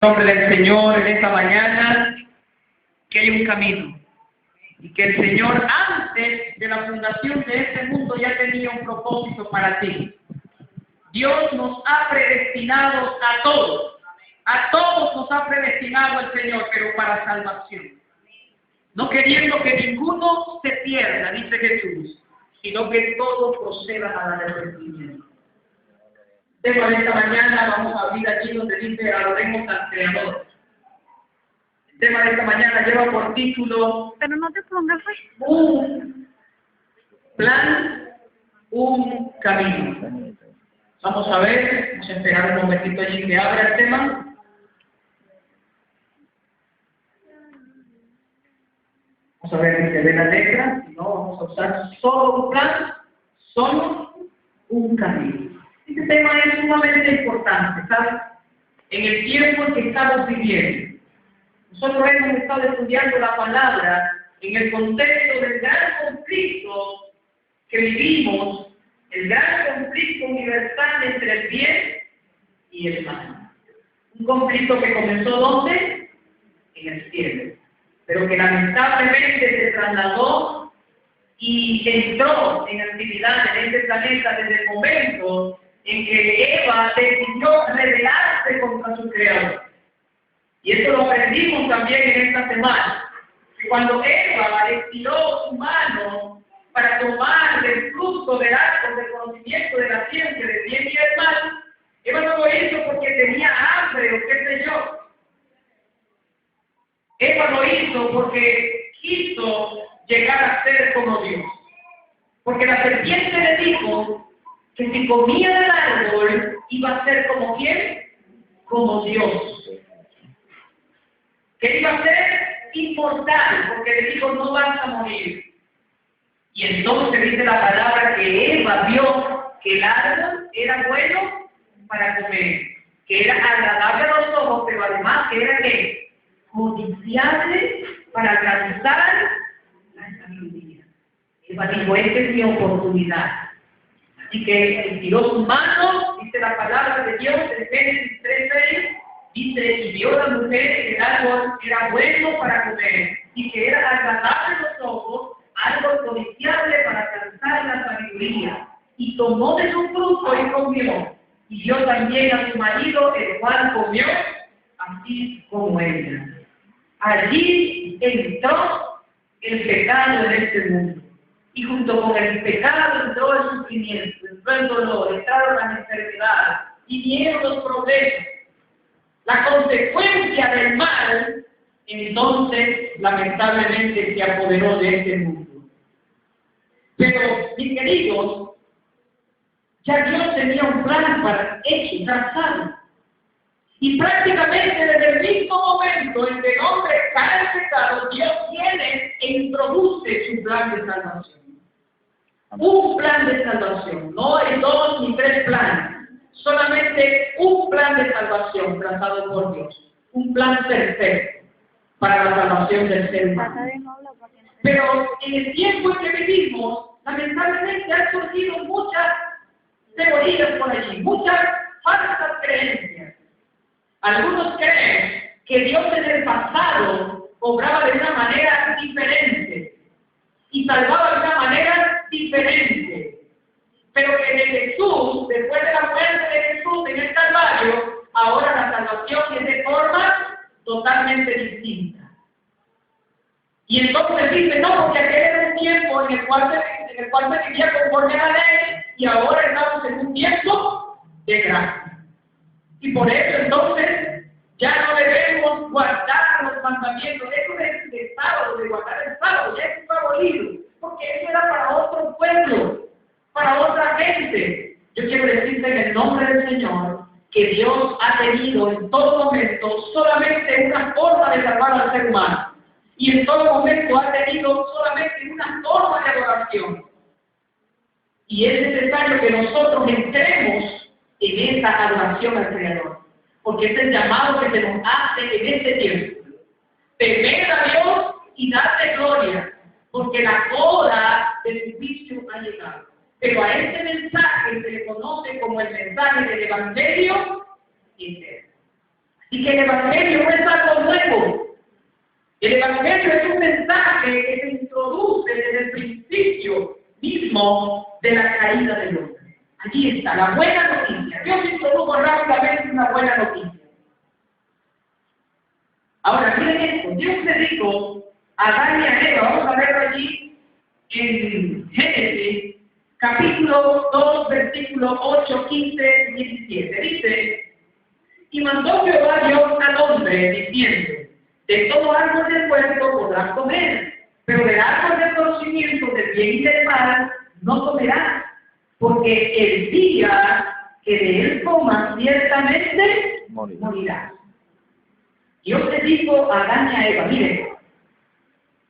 Nombre del Señor en esta mañana, que hay un camino y que el Señor antes de la fundación de este mundo ya tenía un propósito para ti. Dios nos ha predestinado a todos nos ha predestinado el Señor, pero para salvación, no queriendo que ninguno se pierda, dice Jesús, sino que todos procedan al arrepentimiento. Pero esta mañana vamos a abrir aquí donde dice adoremos al Creador. El tema de esta mañana lleva por título Pero no te pongas pues. Un plan, un camino. Vamos a ver, vamos a esperar un momentito allí que abra el tema. Vamos a ver si se ve la letra, si no vamos a usar solo un plan, solo un camino. Este tema es sumamente importante, ¿sabes? En el tiempo en que estamos viviendo. Nosotros hemos estado estudiando la palabra en el contexto del gran conflicto que vivimos, el gran conflicto universal entre el bien y el mal. Un conflicto que comenzó ¿dónde? En el cielo, pero que lamentablemente se trasladó y entró en actividad en este planeta desde el momento en que Eva decidió rebelarse contra su creador. Y esto lo aprendimos también en esta semana, que cuando Eva estiró su mano para tomar el fruto del árbol del conocimiento de la ciencia del bien y del mal, Eva no lo hizo porque tenía hambre o qué sé yo. Eva lo hizo porque quiso llegar a ser como Dios. Porque la serpiente le dijo que si comía del árbol iba a ser como ¿quién? Como Dios. Que iba a ser inmortal, porque le dijo no vas a morir. Y entonces dice la palabra que Eva vio que el árbol era bueno para comer, que era agradable a los ojos, pero además que era ¿qué? Codiciable para alcanzar la sabiduría. Eva dijo, esta es mi oportunidad. Así que estiró su mano, dice la palabra de Dios en Génesis 3:6, dice, y vio la mujer que el árbol era bueno para comer, y que era agradable a los ojos, algo codiciable para alcanzar la sabiduría. Y tomó de su fruto y comió, y dio también a su marido, el cual comió, así como ella. Allí entró el pecado en este mundo. Y junto con el pecado entró el sufrimiento, entró el dolor, entraron las enfermedades y vinieron los problemas. La consecuencia del mal, entonces, lamentablemente, se apoderó de este mundo. Pero, mis queridos, ya Dios tenía un plan para hecho, trazado. Y prácticamente desde el mismo momento en que el hombre cae en pecado, Dios viene e introduce su plan de salvación. Un plan de salvación, no hay 2 ni 3 planes, solamente un plan de salvación trazado por Dios, un plan perfecto para la salvación del ser humano. Pero en el tiempo en que vivimos, lamentablemente han surgido muchas teorías por allí, muchas falsas creencias. Algunos creen que Dios en el pasado obraba de una manera diferente y salvaba de una manera diferente. Pero que de Jesús, después de la muerte de Jesús en el Calvario, ahora la salvación es de forma totalmente distinta. Y entonces dice, no, porque aquel era un tiempo en el cual se vivía conforme a la ley y ahora estamos en un tiempo de gracia. Y por eso entonces ya no debemos guardar los mandamientos. Eso es de sábado, de guardar el sábado, ya es abolido, porque eso era para otro pueblo, para otra gente. Yo quiero decirte en el nombre del Señor que Dios ha tenido en todo momento solamente una forma de salvar al ser humano. Y en todo momento ha tenido solamente una forma de adoración. Y es necesario que nosotros entremos en esa adoración al Creador, porque es el llamado que se nos hace en este tiempo. Temer a Dios y darle gloria, porque la hora del juicio ha llegado. Pero a este mensaje se le conoce como el mensaje del Evangelio eterno. Y que el Evangelio no es algo nuevo. El Evangelio es un mensaje que se introduce desde el principio mismo de la caída del hombre. Allí está la buena noticia. Dios introdujo rápidamente una buena noticia. Ahora, miren esto. Dios le dijo a Adán y a Eva, vamos a verlo allí en Génesis, capítulo 2, versículos 8, 15 y 17. Dice: y mandó Jehová Dios al hombre, diciendo: de todo árbol del huerto podrás comer, pero del árbol del conocimiento del bien y del mal no comerás, porque el día que de él comas ciertamente morirás. Dios le dijo a Adán y a Eva: miren,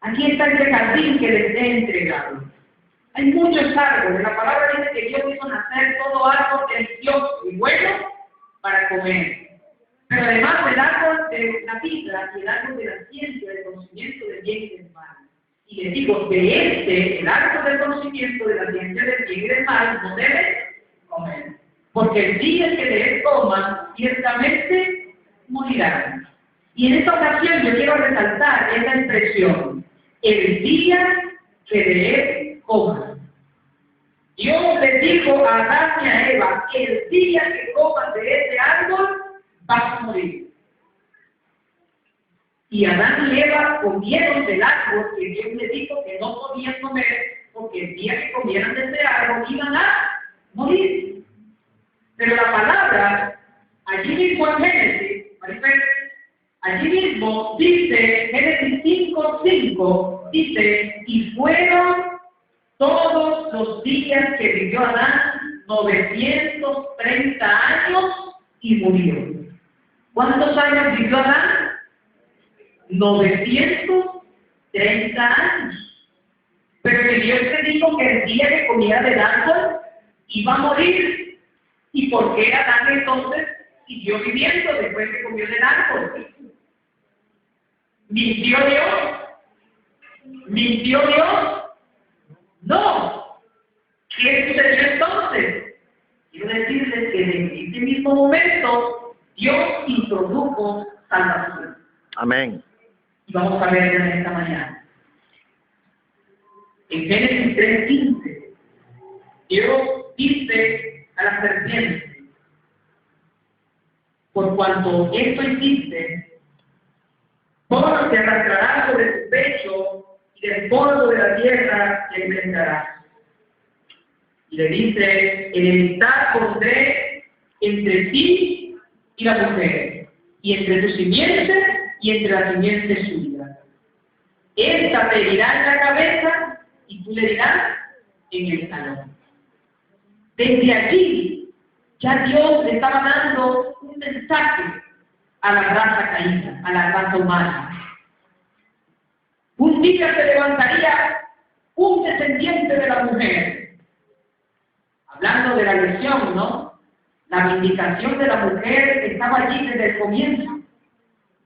aquí está este jardín que les he entregado. Hay muchos árboles. La palabra dice que Dios hizo nacer todo árbol delicioso y bueno para comer. Pero además del árbol de la vida y el árbol de la ciencia, del conocimiento del bien y del mal. Y les digo, el árbol del conocimiento de la ciencia del bien y del mal, no debe comer. Porque el día que de él coman, ciertamente morirán. Y en esta ocasión yo quiero resaltar esta expresión: el día que de él coman. Dios les dijo a Adán y a Eva: el día que coman de este árbol, vas a morir. Y Adán y Eva comieron del árbol que Dios les dijo que no podían comer, porque el día que comieran de ese árbol iban a morir. Pero la palabra, allí mismo en Génesis, allí mismo dice, Génesis 5:5, dice: y fueron todos los días que vivió Adán 930 años y murió. ¿Cuántos años vivió Adán? 930 años. Pero que Dios le dijo que el día que comiera del árbol iba a morir. ¿Y por qué Adán entonces siguió viviendo después que comió del árbol? ¿Mintió Dios? ¿Mintió Dios? No. ¿Qué sucedió entonces? Quiero decirles que en este mismo momento Dios introdujo salvación. Amén. Y vamos a ver en esta mañana. En Génesis 3:15, Dios dice a la serpiente: por cuanto esto hiciste, polvo te arrastrarás sobre tu pecho, y del polvo de la tierra te alimentarás. Y le dice: enemistad pondré entre ti y la mujer, y entre tu simiente y entre la simiente suya. Esta te herirá en la cabeza y tú le dirás en el talón. Desde allí ya Dios le estaba dando un mensaje a la raza caída, a la raza humana. Un día se levantaría un descendiente de la mujer. Hablando de la elección, ¿no? La vindicación de la mujer estaba allí desde el comienzo.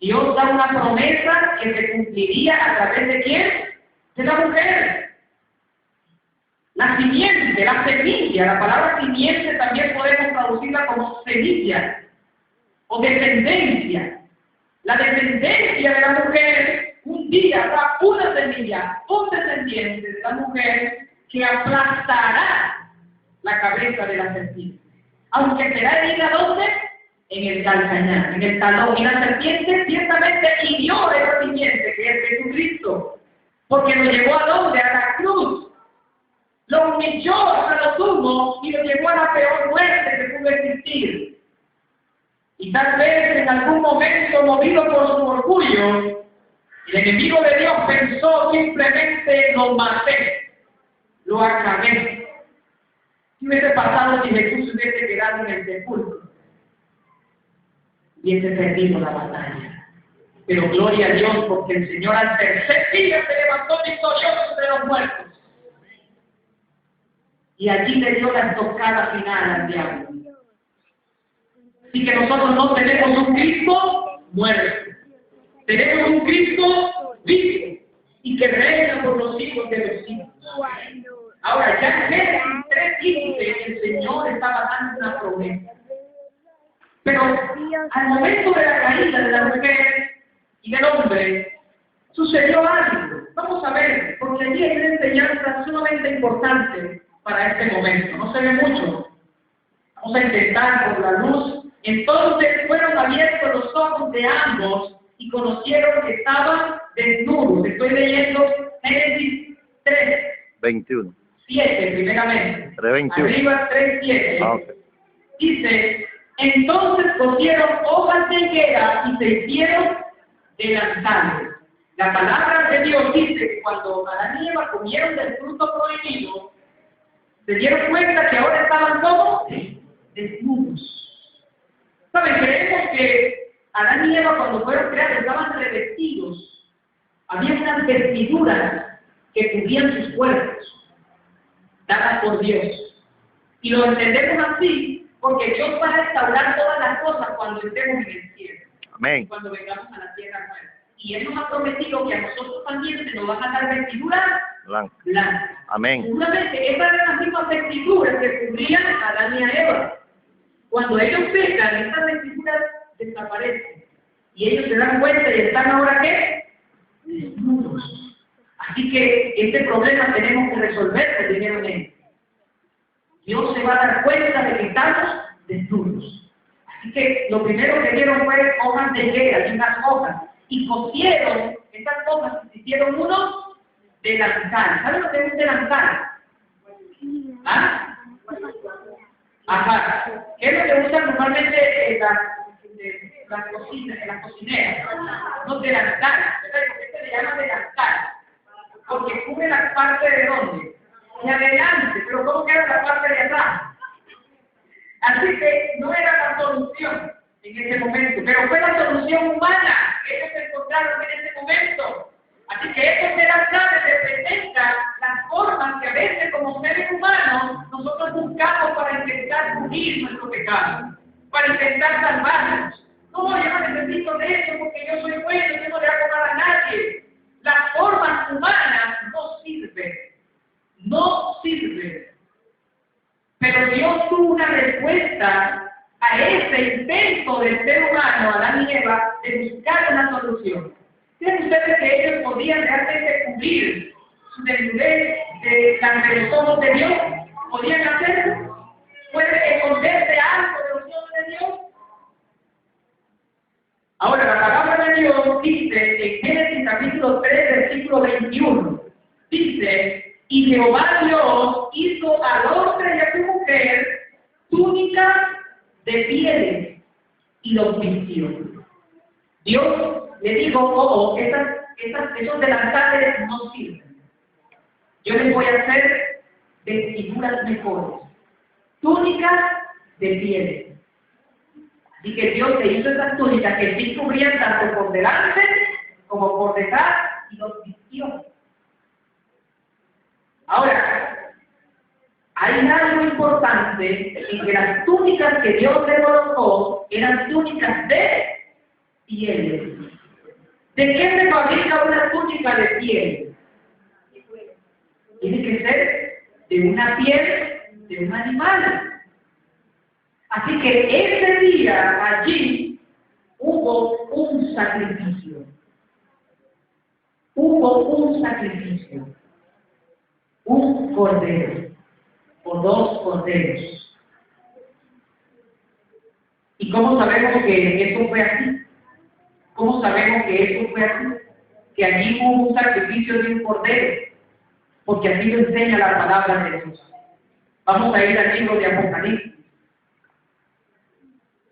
Dios da una promesa que se cumpliría a través de ¿quién? De la mujer. La simiente, la semilla, la palabra simiente también podemos traducirla como semilla o descendencia. La descendencia de la mujer, un día habrá una semilla, un descendiente de la mujer que aplastará la cabeza de la serpiente. Aunque será herida ¿dónde? En el calcañar, en el talón. Y la serpiente ciertamente hirió a esa simiente, que es Jesucristo, porque lo llevó ¿a dónde? A la cruz. Lo humilló hasta lo sumo y lo llevó a la peor muerte que pudo existir. Y tal vez en algún momento, movido por su orgullo, el enemigo de Dios pensó simplemente: lo maté, lo acabé. ¿Qué hubiese pasado si Jesús hubiese quedado en el sepulcro? Hubiese perdido la batalla. Pero gloria a Dios, porque el Señor al tercer día se levantó victorioso de los muertos. Y allí le dio la estocada final al diablo. Así que nosotros no tenemos un Cristo muerto. Tenemos un Cristo vivo y que reina por los siglos de los siglos. Ahora, ya en Génesis 3:15 el Señor estaba dando una promesa. Pero al momento de la caída de la mujer y del hombre, sucedió algo. Vamos a ver, porque allí hay una enseñanza sumamente importante para este momento. No se ve mucho. Vamos a intentar por la luz. Entonces fueron abiertos los ojos de ambos y conocieron que estaban desnudos. Estoy leyendo Génesis 3. 21. 7, primeramente. 3:21. Arriba 3:7. Okay. Dice, entonces cogieron hojas de higuera y se hicieron delantales. La palabra de Dios dice que cuando Adán y Eva comieron del fruto prohibido, se dieron cuenta que ahora estaban como desnudos. ¿Saben? Creemos que Adán y Eva cuando fueron creados estaban revestidos. Había unas vestiduras que cubrían sus cuerpos, dadas por Dios. Y lo entendemos así porque Dios va a restaurar todas las cosas cuando estemos en el cielo. Amén. Cuando vengamos a la tierra nueva. Y Él nos ha prometido que a nosotros también se nos van a dar vestiduras blancas. Amén. Seguramente esas eran las mismas vestiduras que cubrían a Adán y a Eva. Cuando ellos pecan, esas vestiduras desaparecen. Y ellos se dan cuenta y están ahora ¿qué? Desnudos. Así que este problema tenemos que resolverlo primeramente. Dios se va a dar cuenta de que estamos desnudos. Así que lo primero que dieron fue hojas de higuera, unas hojas. Y cosieron estas hojas y hicieron unos delantales. ¿Saben lo que es un delantal? ¿Ah? Ajá. ¿Qué es lo que usan normalmente en las cocineras? Unos delantales. ¿Por qué se le llama delantal? Porque cubre la parte de dónde? De adelante. Pero ¿cómo queda la parte de atrás? Así que no era la solución en ese momento, pero fue la solución humana que ellos encontraron en ese momento. Así que estos delantales representan las formas que a veces como seres humanos nosotros buscamos para intentar cubrir nuestro pecado, para intentar salvarnos. No, yo no necesito de eso porque yo soy bueno, yo no le hago nada a nadie. Las formas humanas no sirven, no sirven. Pero Dios tuvo una respuesta a ese intento del ser humano, Adán y Eva, de buscar una solución. ¿Creen ustedes que ellos podían realmente cubrir su desnudez de los ojos de Dios? ¿Podían hacerlo? ¿Puede esconderse algo de los ojos de Dios? Ahora, la palabra de Dios dice en Génesis capítulo 3, versículo 21, dice, y Jehová Dios hizo al hombre y a su mujer túnicas de pieles y los vistió. Dios le dijo, esos delantales no sirven. Yo les voy a hacer vestiduras mejores, túnicas de pieles. Así que Dios le hizo esas túnicas que sí cubrían tanto por delante como por detrás y los vistió. Ahora, hay algo importante en que las túnicas que Dios le colocó eran túnicas de piel. ¿De qué se fabrica una túnica de piel? Tiene que ser de una piel de un animal. Así que ese día allí hubo un sacrificio. Hubo un sacrificio. Un cordero o dos corderos. ¿Y cómo sabemos que eso fue así? ¿Cómo sabemos que eso fue así? Que allí hubo un sacrificio de un cordero, porque así lo enseña la palabra de Dios. Vamos a ir al libro de Apocalipsis.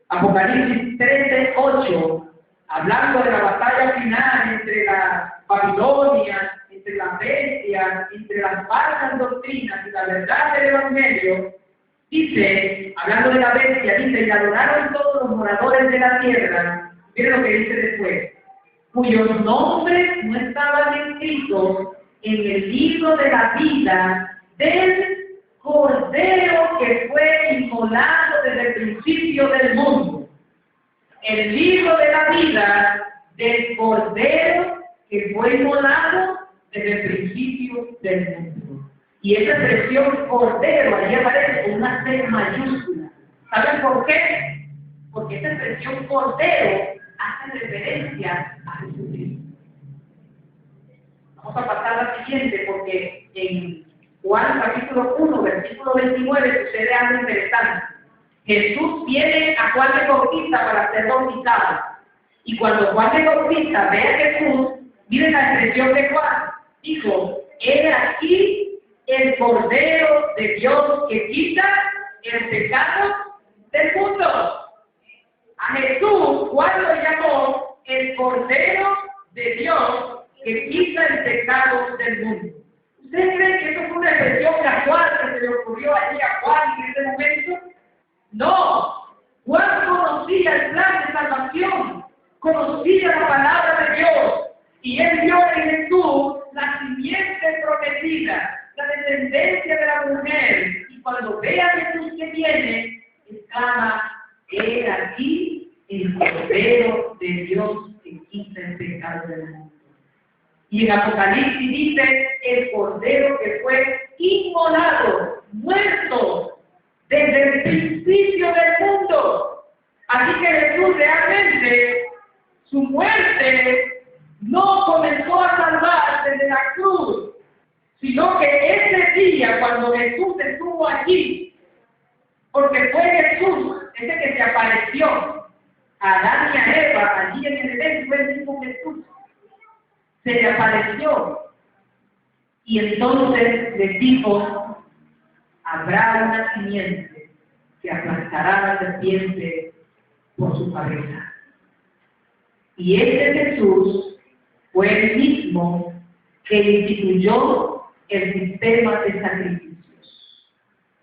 Apocalipsis 13:8, hablando de la batalla final entre la Babilonia, entre las bestias, entre las falsas doctrinas y la verdad del Evangelio, dice, hablando de la bestia, dice, y adoraron todos los moradores de la tierra. Miren lo que dice después, cuyos nombres no estaban escritos en el libro de la vida del Cordero que fue inmolado desde el principio del mundo. El libro de la vida del Cordero que fue inmolado desde el principio del mundo. Y esa expresión Cordero allí aparece con una C mayúscula. ¿Saben por qué? porque esta expresión cordero hace referencia a Jesucristo. Vamos a pasar a la siguiente, porque en Juan capítulo 1, versículo 29, sucede algo interesante. Jesús viene a Juan de Bautista para ser bautizado. Y cuando Juan de Bautista ve a Jesús, miren la expresión de Juan. Dijo, he aquí el Cordero de Dios que quita el pecado del mundo. A Jesús, Juan lo llamó el Cordero de Dios que quita el pecado del mundo. ¿Ustedes creen que eso fue una expresión casual que se le ocurrió allí a Juan en ese momento? No. Juan conocía el plan de salvación, conocía la palabra de Dios, y él vio en Jesús la simiente prometida, la descendencia de la mujer, y cuando ve a Jesús que viene, exclama, he aquí el Cordero de Dios que quita el pecado del mundo. Y en Apocalipsis dice, el Cordero que fue inmolado, muerto, desde el principio del mundo. Así que Jesús realmente, su muerte no comenzó a salvar desde la cruz, sino que ese día, cuando Jesús estuvo allí, porque fue Jesús ese que se apareció a Adán y a Eva, allí en el Edén, fue el mismo Jesús. Se le apareció y entonces les dijo, habrá una simiente que aplastará a la serpiente por su cabeza. Y este Jesús fue el mismo que instituyó el sistema de sacrificios.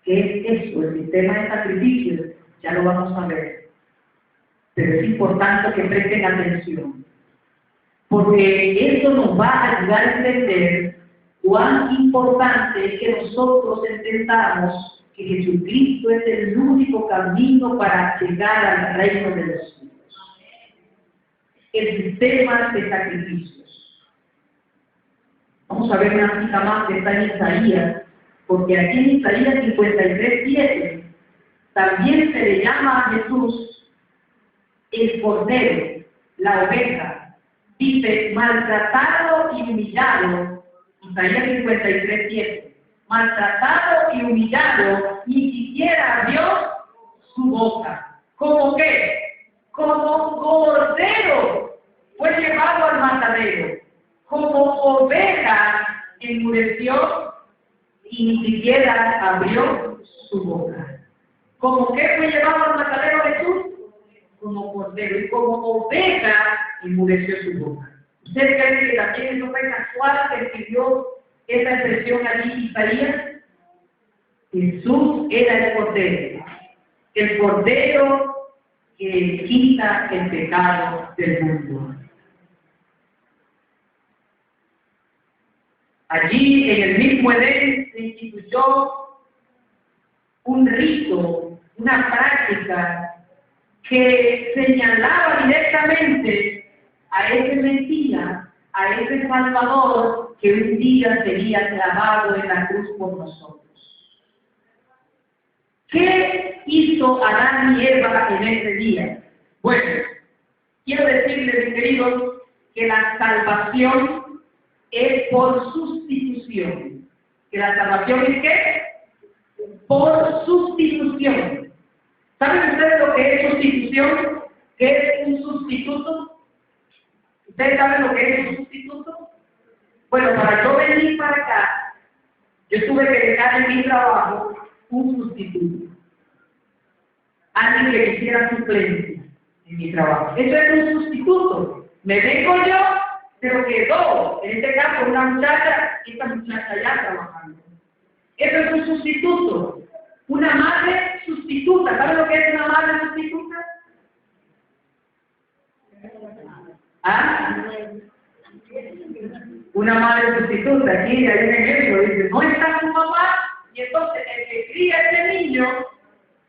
¿Qué es eso? El sistema de sacrificios, ya lo vamos a ver. Pero es importante que presten atención, porque esto nos va a ayudar a entender cuán importante es que nosotros entendamos que Jesucristo es el único camino para llegar al reino de los cielos. El sistema de sacrificios. Vamos a ver una cita más que está en Isaías, porque aquí en Isaías 53:7 también se le llama a Jesús el Cordero, la oveja. Dice, maltratado y humillado, Isaías 53:7, maltratado y humillado, ni siquiera abrió su boca. ¿Cómo qué? Como cordero fue llevado al matadero, como oveja enmudeció y ni siquiera abrió su boca. ¿Cómo qué fue llevado al matadero Jesús? Como cordero, y como oveja enmudeció su boca. ¿Usted cree que también eso fue casual que escribió esa expresión allí Isaías? Jesús era el Cordero que quita el pecado del mundo. Allí en el mismo Edén se instituyó un rito, una práctica que señalaba directamente a ese Mesías, a ese Salvador que un día sería clavado en la cruz por nosotros. ¿Qué hizo Adán y Eva en ese día? Bueno, quiero decirles, mis queridos, que la salvación es por sustitución. ¿Que la salvación es qué? Por sustitución. ¿Saben ustedes lo que es sustitución? ¿Qué es un sustituto? ¿Ustedes saben lo que es un sustituto? Bueno, para yo venir para acá, yo tuve que dejar en mi trabajo un sustituto. Alguien que quisiera suplencia en mi trabajo. Eso es un sustituto. Me vengo yo, pero quedó, en este caso, una muchacha, y esta muchacha ya trabajando. Eso es un sustituto. Una madre sustituta. ¿Saben lo que es una madre sustituta? ¿Ah? Una madre sustituta. Aquí hay un ejemplo. Dice, no está su mamá, y entonces el que cría a ese niño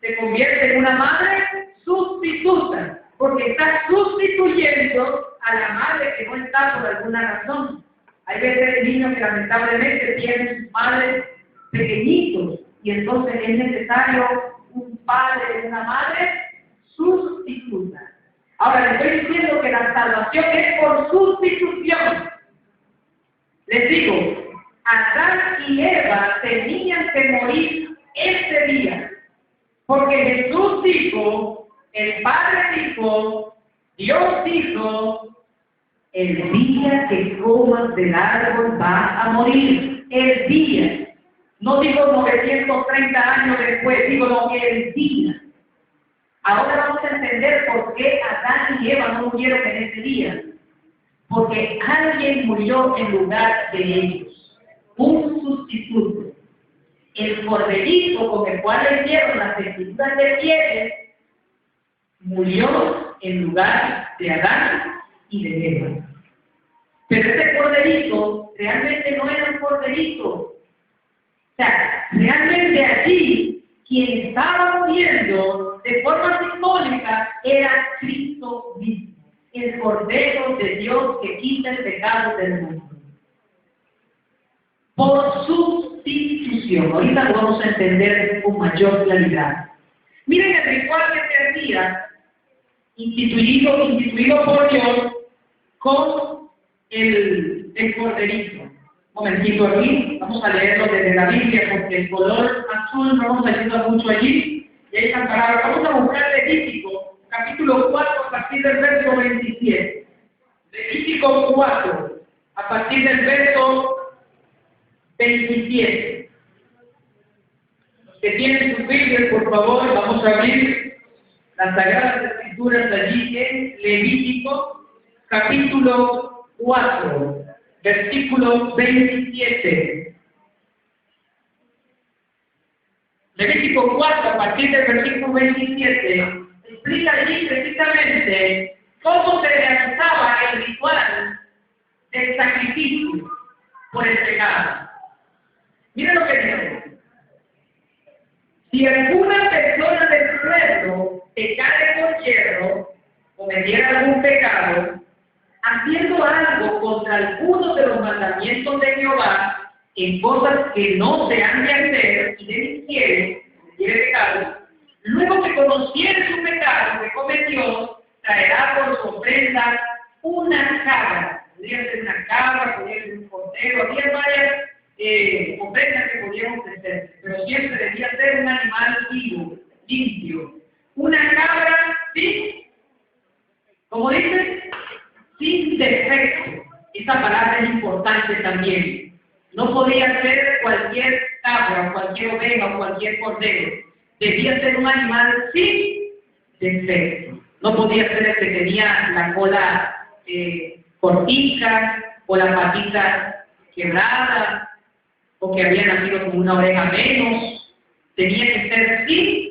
se convierte en una madre sustituta, porque está sustituyendo a la madre que no está por alguna razón. Hay veces niños que lamentablemente tienen sus madres pequeñitos, y entonces es necesario un padre y una madre sustituta. Ahora le estoy diciendo que la salvación es por sustitución. Les digo, Adán y Eva tenían que morir ese día, porque Jesús dijo, el Padre dijo, Dios dijo, el día que comas del árbol vas a morir. El día. No digo 930 años después, digo no, el día. Ahora vamos a entender por qué Adán y Eva no murieron en ese día. Porque alguien murió en lugar de ellos. Un sustituto. El corderito con el cual le dieron las vestiduras de pieles murió en lugar de Adán y de Eva. Pero ese corderito realmente no era un corderito. O sea, realmente allí quien estaba muriendo de forma simbólica era Cristo mismo, el Cordero de Dios que quita el pecado del mundo. Por sustitución. Ahorita lo vamos a entender con mayor claridad. Miren el ritual que se hacía, instituido por Dios, con el corderito. Un momentito aquí, vamos a leerlo desde la Biblia porque el color azul no nos ayuda mucho allí. Y hay esta palabra. Vamos a buscar Levítico, capítulo 4, a partir del verso 27. Levítico 4, a partir del verso 27. Los que tienen sus Biblias, por favor, vamos a abrir las Sagradas Escrituras allí en Levítico, capítulo 4, versículo 27. Levítico 4, a partir del versículo 27, explica allí precisamente cómo se realizaba el ritual del sacrificio por el pecado. Miren lo que dice. Si alguna persona del pueblo pecare por hierro, cometiera algún pecado, haciendo algo contra alguno de los mandamientos de Jehová, en cosas que no se han de hacer y cometiere pecado, luego que conociere su pecado que cometió, traerá por su ofrenda una cabra. Podría ser una cabra, podría ser un cordero, había varias ofrendas que podían ofrecer, pero siempre debía ser un animal vivo, limpio. Una cabra sin, como dice, sin defecto. Esa palabra es importante también. No podía ser cualquier cabra, cualquier oveja o cualquier cordero. Debía ser un animal sin defecto. No podía ser el que tenía la cola cortica o la patita quebrada o que había nacido con una oreja menos. Tenía que ser sin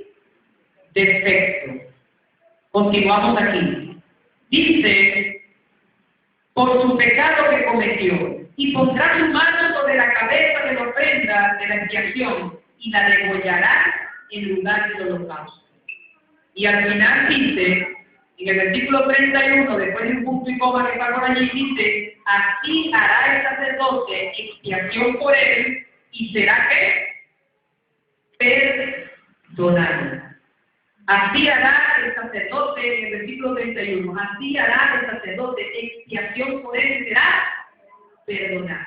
defecto. Continuamos aquí. Dice, por su pecado que cometió, y pondrá su mano sobre la cabeza de la ofrenda de la expiación y la degollará en lugar del holocausto. Y al final dice, en el versículo 31, después de un punto y coma que está por allí, dice, así hará el sacerdote expiación por él y será que perdonado. Así hará el sacerdote, en el versículo 31, así hará el sacerdote expiación por él y será perdonado.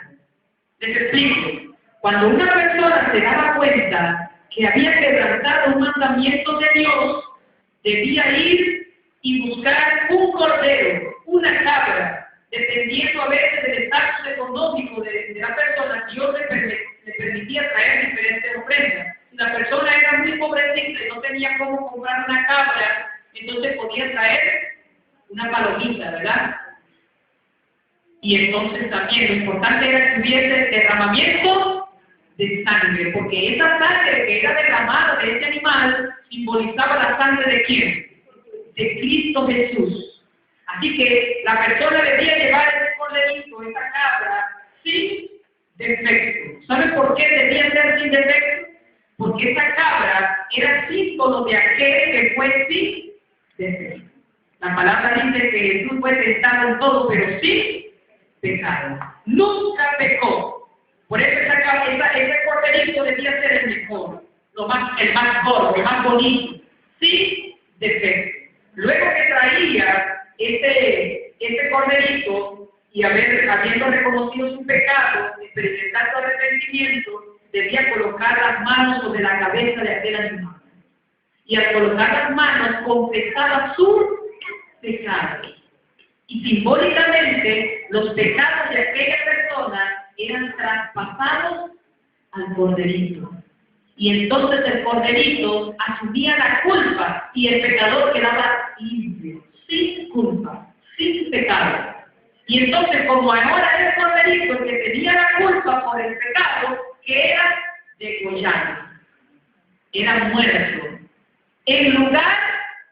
Les explico. Cuando una persona se daba cuenta que había quebrantado un mandamiento de Dios, debía ir y buscar un cordero, una cabra, dependiendo a veces del estatus económico de la persona. Dios le permitía traer diferentes ofrendas. Si la persona era muy pobrecita y no tenía cómo comprar una cabra, entonces podía traer una palomita, ¿verdad? Y entonces también lo importante era que hubiese derramamiento de sangre, porque esa sangre que era derramada de ese animal simbolizaba la sangre de ¿quién? De Cristo Jesús. Así que la persona debía llevar ese corderito, esa cabra, sin defecto. ¿Sabe por qué debía ser sin defecto? Porque esa cabra era símbolo de aquel que fue sin defecto. La palabra dice que Jesús fue tentado en todo, pero sin pecado. Nunca pecó. Por eso ese corderito debía ser el mejor, el más gordo, el más bonito, sin defecto. Luego que traía este corderito y habiendo reconocido su pecado, experimentando arrepentimiento, debía colocar las manos sobre la cabeza de aquel animal. Y al colocar las manos confesaba su pecado. Y simbólicamente los pecados de aquella persona eran traspasados al corderito. Y entonces el corderito asumía la culpa y el pecador quedaba limpio, sin culpa, sin pecado. Y entonces, como ahora era el corderito que tenía la culpa por el pecado, que era degollado, era muerto, en lugar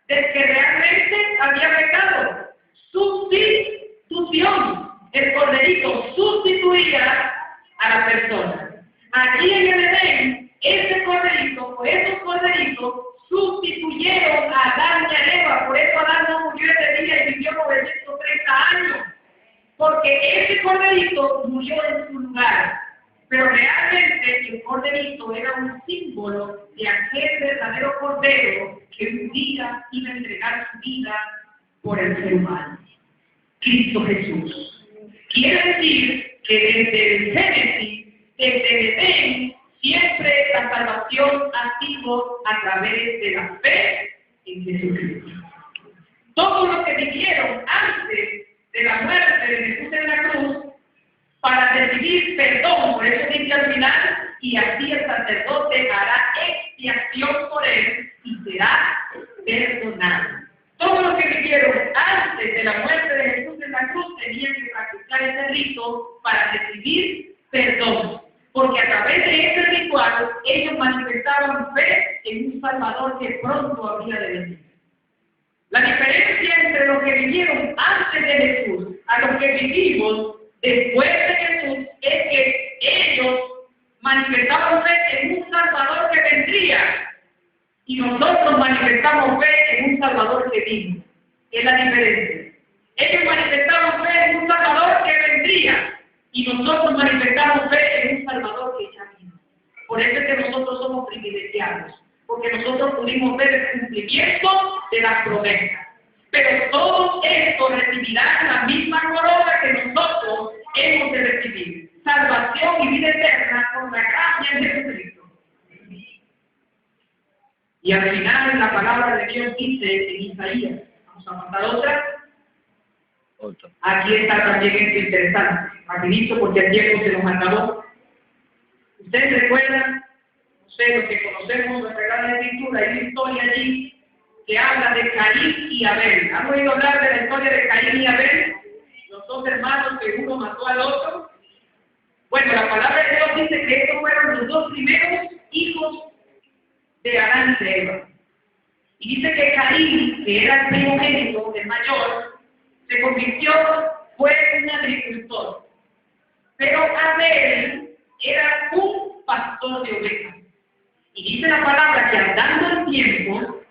del que realmente había pecado. Sustitución. El corderito sustituía a la persona. Allí en el Edén, ese corderito o esos corderitos sustituyeron a Adán y a Eva. Por eso Adán no murió ese día y vivió 930 años. Porque ese corderito murió en su lugar. Pero realmente el corderito era un símbolo de aquel verdadero cordero que un día iba a entregar su vida por el ser humano. Cristo Jesús. Quiere decir que desde el Génesis, desde el Edén, siempre la salvación ha sido a través de la fe en Jesucristo. Todos los que vivieron antes de la muerte de Jesús en la cruz, para recibir perdón, por eso dice al final, y así el sacerdote hará expiación por él y será perdonado. Todos los que vivieron antes de la muerte de Jesús en la cruz tenían que practicar ese rito para recibir perdón, porque a través de ese ritual ellos manifestaban fe en un Salvador que pronto habría de venir. La diferencia entre los que vivieron antes de Jesús a los que vivimos después de Jesús es que ellos manifestaban fe en un Salvador que vendría y nosotros manifestamos fe en un Salvador que vino. Es la diferencia. Ellos manifestaban fe en un Salvador que vendría y nosotros manifestamos fe en un Salvador que ya vino. Por eso es que nosotros somos privilegiados, porque nosotros pudimos ver el cumplimiento de las promesas. Pero todos estos recibirán la misma corona que nosotros hemos de recibir: salvación y vida eterna por la gracia de Jesucristo. Y al final la palabra de Dios dice en Isaías, vamos a mandar otra. Aquí está también esto interesante, rapidito porque el tiempo se nos acabó. Ustedes recuerdan, no sé, los que conocemos la Sagrada Escritura, hay una historia allí que habla de Caín y Abel. ¿Han oído hablar de la historia de Caín y Abel? Los dos hermanos que uno mató al otro. Bueno, la palabra de Dios dice que estos fueron los dos primeros hijos de Adán y de Eva. Y dice que Caín, que era el primogénito, el mayor, se convirtió, fue un agricultor. Pero Abel era un pastor de ovejas. Y dice la palabra que andando el tiempo,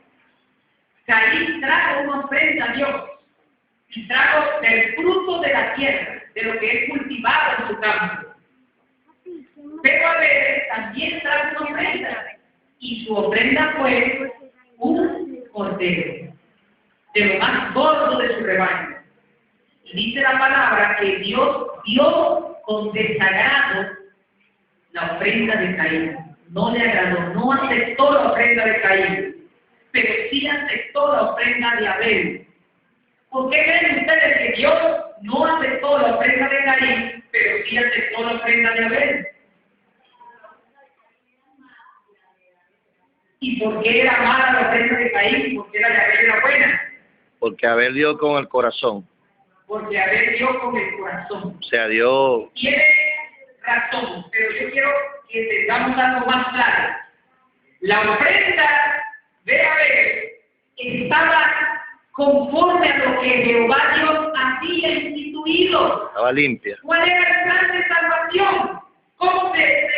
Caín trajo una ofrenda a Dios y trajo del fruto de la tierra, de lo que él cultivaba en su campo. Pero Abel también trajo una ofrenda y su ofrenda fue un cordero, de lo más gordo de su rebaño. Y dice la palabra que Dios dio con desagrado la ofrenda de Caín. No le agradó, no aceptó la ofrenda de Caín, pero sí aceptó la ofrenda de Abel. ¿Por qué creen ustedes que Dios no aceptó la ofrenda de Caín, pero sí aceptó la ofrenda de Abel? ¿Y por qué era mala la ofrenda de Caín y por qué la de Abel era buena? Porque Abel dio con el corazón. Porque Abel dio con el corazón. O sea, dio... Tiene razón, pero yo quiero que tengamos algo más claro. La ofrenda de Abel estaba conforme a lo que Jehová Dios había instituido. Estaba limpia. ¿Cuál era el plan de salvación? ¿Cómo se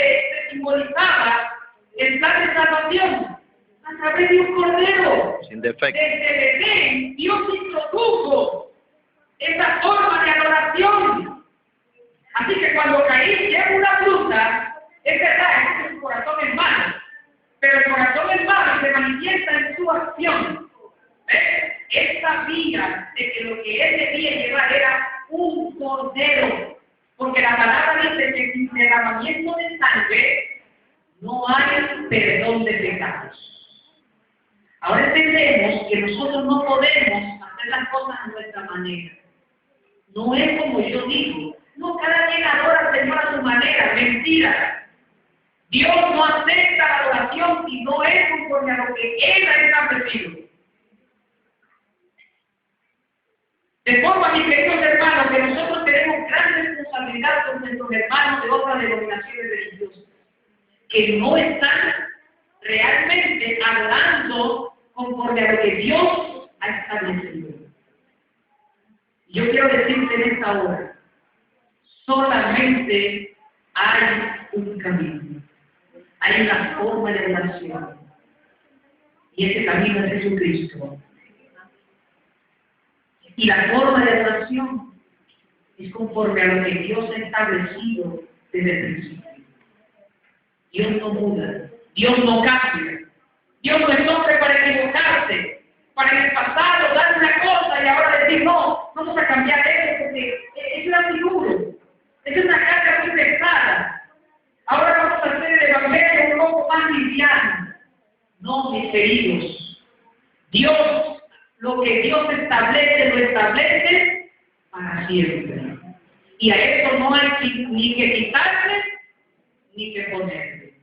simbolizaba el plan de salvación? A través de un cordero. Sin defecto. Desde el Edén, Dios introdujo esa forma de adoración. Así que cuando Caín lleva una fruta, es verdad, es que su corazón es malo, pero el corazón es malo y se manifiesta en su acción. ¿Ves? Es cordero, porque la palabra dice que sin derramamiento de sangre no hay perdón de pecados. Ahora entendemos que nosotros no podemos hacer las cosas a nuestra manera. No es como yo digo. No, cada quien adora al Señor a su manera. Mentira. Dios no acepta la adoración si no es conforme a lo que Él ha establecido. De forma, mis queridos hermanos, que nosotros tenemos gran responsabilidad con nuestros hermanos de otras denominaciones religiosas, que no están realmente adorando conforme a lo que Dios ha establecido. Yo quiero decirte en esta hora, solamente hay un camino, hay una forma de oración, y ese camino es Jesucristo. Y la forma de oración es conforme a lo que Dios ha establecido desde el principio. Dios no muda, Dios no cambia. Dios no es hombre para equivocarse, para en el pasado dar una cosa y ahora decir no, vamos a cambiar eso porque es una figura, es una carga muy pesada. Ahora vamos a hacer el evangelio un poco más liviano. No, mis queridos, Dios, lo que Dios establece, lo establece para siempre. Y a eso no hay ni que quitarle ni que ponerle.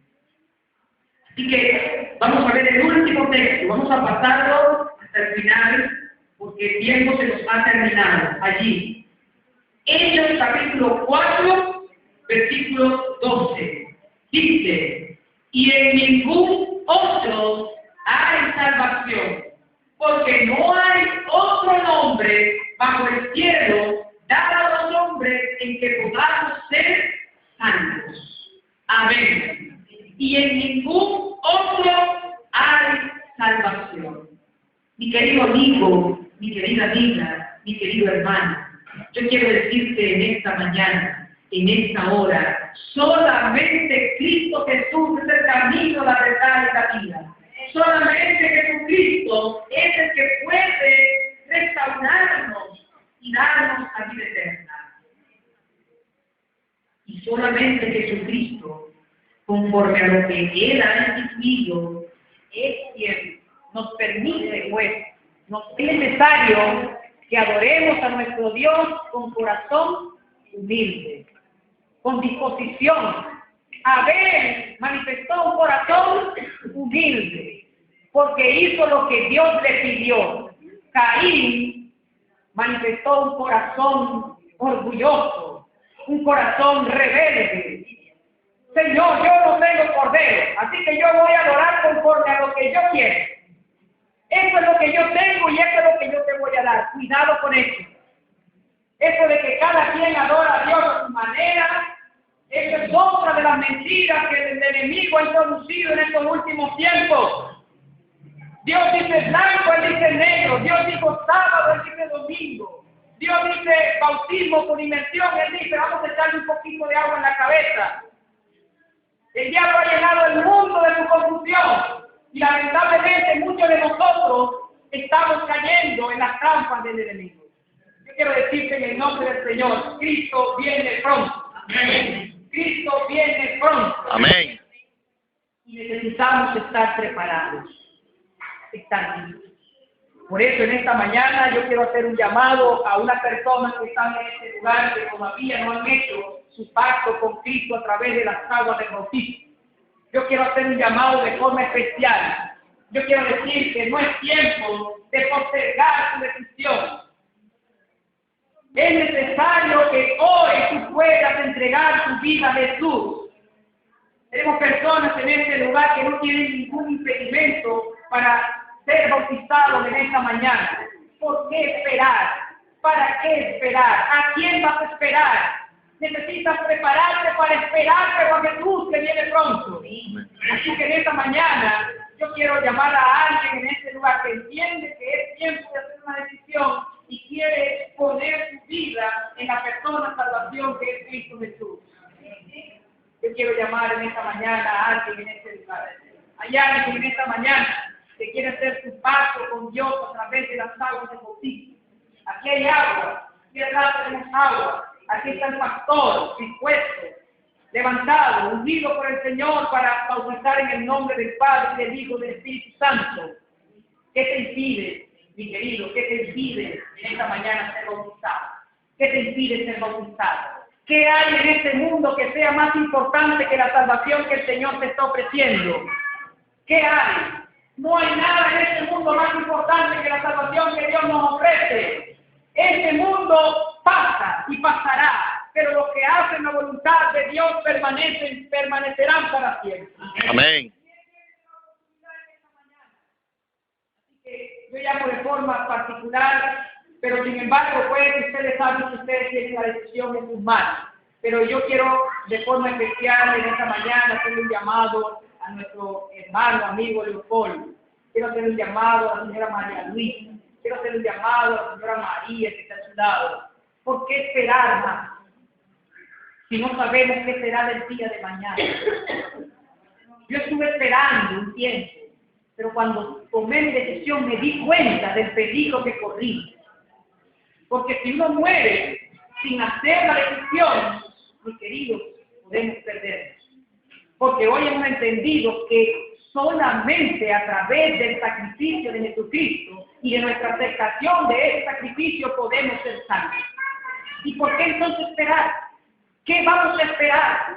Así que vamos a ver el último texto, vamos a pasarlo hasta el final, porque el tiempo se nos ha terminado allí. Hechos capítulo 4, versículo 12. Dice, y en ningún otro hay salvación, porque no hay otro nombre bajo el cielo dado a los hombres en que podamos ser salvos. Amén. Y en ningún otro hay salvación. Mi querido amigo, mi querida amiga, mi querido hermano, yo quiero decirte en esta mañana, en esta hora, solamente Cristo Jesús es el camino, la verdad y la vida. Solamente Jesucristo es el que puede restaurarnos y darnos la vida eterna. Y solamente Jesucristo, conforme a lo que Él ha instituido, es quien nos permite, pues, es necesario que adoremos a nuestro Dios con corazón humilde, con disposición. Abel manifestó un corazón humilde, porque hizo lo que Dios le pidió. Caín manifestó un corazón orgulloso, un corazón rebelde. Señor, yo no tengo cordero, así que yo voy a adorar conforme a lo que yo quiero. Eso es lo que yo tengo y eso es lo que yo te voy a dar. Cuidado con eso. Eso de que cada quien adora a Dios a su manera, eso es otra de las mentiras que el enemigo ha introducido en estos últimos tiempos. Dios dice blanco, Él dice negro. Dios dijo sábado, Él dice domingo. Dios dice bautismo con inmersión, Él dice vamos a echarle un poquito de agua en la cabeza. El diablo ha llenado el mundo de su confusión y lamentablemente muchos de nosotros estamos cayendo en las trampas del enemigo. Yo quiero decirte en el nombre del Señor, Cristo viene pronto. Amén. Cristo viene pronto. Amén. Y necesitamos estar preparados, estar listos. Por eso en esta mañana yo quiero hacer un llamado a unas personas que están en este lugar que todavía no han hecho su pacto con Cristo a través de las aguas del bautismo. Yo quiero hacer un llamado de forma especial. Yo quiero decir que no es tiempo de postergar su decisión. Es necesario que hoy tú puedas entregar tu vida a Jesús. Tenemos personas en este lugar que no tienen ningún impedimento para ser bautizados en esta mañana. ¿Por qué esperar? ¿Para qué esperar? ¿A quién vas a esperar? Necesitas prepararte para esperar a Jesús que viene pronto. Así que en esta mañana yo quiero llamar a alguien en este lugar que entiende que es tiempo de hacer una decisión y quiere poner su vida en la persona salvación que es Cristo Jesús. Yo quiero llamar en esta mañana a alguien en este lugar. Hay alguien en esta mañana que quiere hacer su pacto con Dios a través de las aguas del bautismo. Aquí hay agua, aquí atrás tenemos agua. Aquí está el pastor dispuesto, levantado, ungido por el Señor para bautizar en el nombre del Padre, del Hijo y del Espíritu Santo. ¿Qué te impide, mi querido? ¿Qué te impide en esta mañana ser bautizado? ¿Qué te impide ser bautizado? ¿Qué hay en este mundo que sea más importante que la salvación que el Señor te está ofreciendo? ¿Qué hay? No hay nada en este mundo más importante que la salvación que Dios nos ofrece. Este mundo pasa y pasará, pero los que hacen la voluntad de Dios permanecerán para siempre. Amén. Así que yo llamo de forma particular, pero sin embargo, puede que ustedes saben que ustedes tienen la decisión en sus manos. Pero yo quiero de forma especial en esta mañana hacerle un llamado a nuestro hermano, amigo Leopoldo. Quiero hacerle un llamado a la señora María Luisa. Quiero hacerle un llamado a la señora María que está a su lado. ¿Por qué esperar más? Si no sabemos qué será del día de mañana. Yo estuve esperando un tiempo, pero cuando tomé mi decisión me di cuenta del peligro que corrí. Porque si uno muere sin hacer la decisión, mis queridos, podemos perdernos. Porque hoy hemos entendido que solamente a través del sacrificio de Jesucristo y de nuestra aceptación de ese sacrificio podemos ser salvos. ¿Y por qué entonces esperar? ¿Qué vamos a esperar?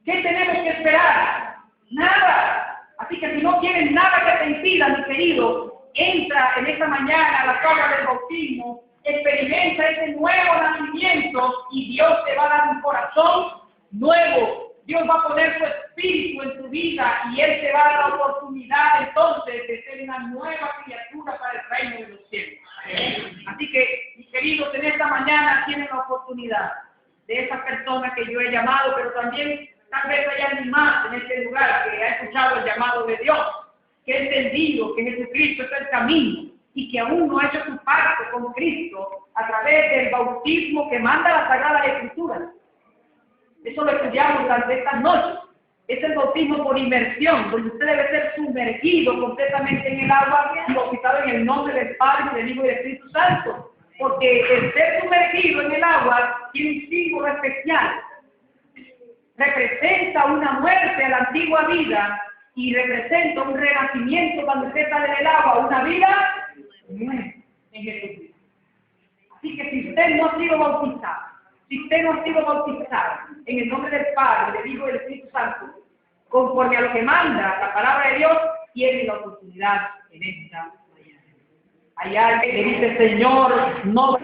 ¿Qué tenemos que esperar? Nada. Así que si no tienes nada que te impida, mi querido, entra en esta mañana a la sala del bautismo, experimenta ese nuevo nacimiento y Dios te va a dar un corazón nuevo. Dios va a poner su espíritu en tu vida y Él te va a dar la oportunidad entonces de ser una nueva criatura para el reino de los cielos. Así que, mis queridos, en esta mañana tienen la oportunidad de esas personas que yo he llamado, pero también tal vez hay alguien más en este lugar que ha escuchado el llamado de Dios, que ha entendido que Jesucristo es el camino y que aún no ha hecho su parte con Cristo a través del bautismo que manda la Sagrada Escritura. Eso lo estudiamos durante estas noches. Es el bautismo por inmersión, donde usted debe ser sumergido completamente en el agua y bautizado en el nombre del Padre, del Hijo y del Espíritu Santo. Porque el ser sumergido en el agua tiene un símbolo especial. Representa una muerte a la antigua vida y representa un renacimiento cuando usted sale del agua, una vida nueva en Jesucristo. Así que si usted no ha sido bautizado, si usted no ha sido bautizado en el nombre del Padre, del Hijo y del Espíritu Santo, conforme a lo que manda la palabra de Dios, tiene la oportunidad en esta mañana. Hay alguien que dice, Señor, no.